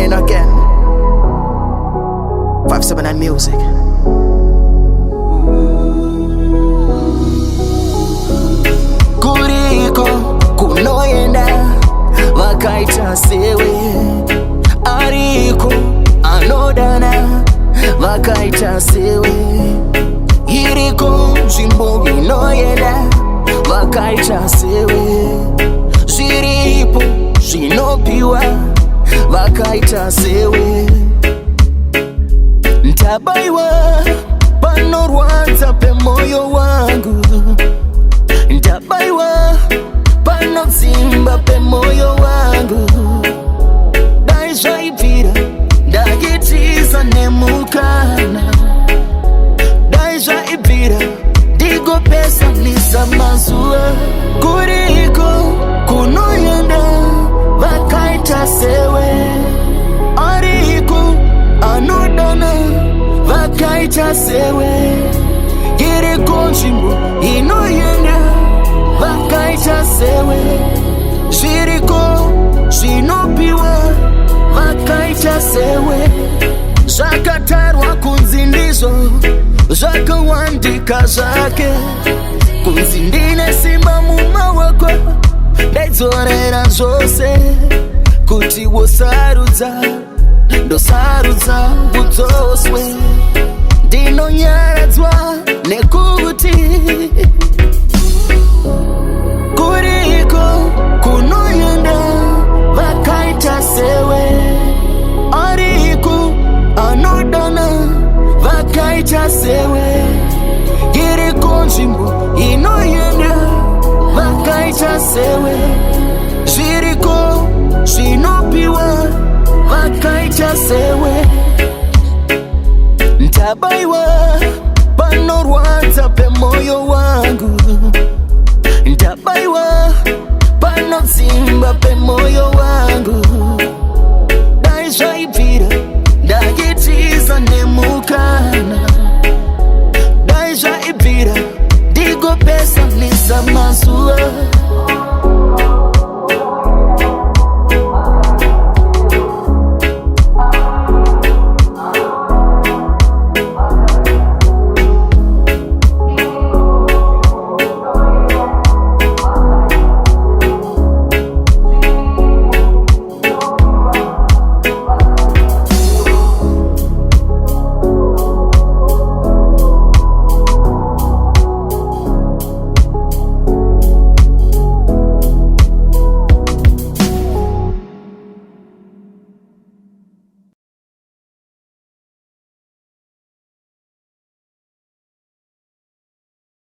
again and again. 579 music. Kuriko kunoyenda vakaita sewe, ariko anodana vakaita sewe. Iriko nzvimbo inoyenda vakaita sewe, zviripo zvinopiwa vakaita sewe. Ntabaiwa panorwadza pemoyo wangu, ntabaiwa panodzimba pemoyo wangu. Dai zvaibvira ndagitiza nemukana, dai zvaibvira ndigopesanisa mazuva. Kuriko kunoyenda vakaita sewe, ariko anodana vakaita sewe. Iriko nzvimbo inoyenda vakaita sewe, zviriko zvinopiwa vakaita sewe. Zvakatarwa kunzi ndizvo zvakawandika zvake, kunzi ndine simba mumaoko, ndaidzorera zvose kuti wosarudza ndosarudza udzoswe. Ndinonyaradzwa nekuti kuriko kunoyenda vakaita sewe, ariko anodana vakaita sewe. Iriko nzvimbo inoyenda vakaita sewe, zviriko zvinopiwa vakaita sewe. Ntabaiwa panorwadza pemoyo wangu, ntabaiwa panodzimba pemoyo wangu. Dai zvaibvira ndagitiza nemukana, dai zvaibvira ndigopesanisa mazuva.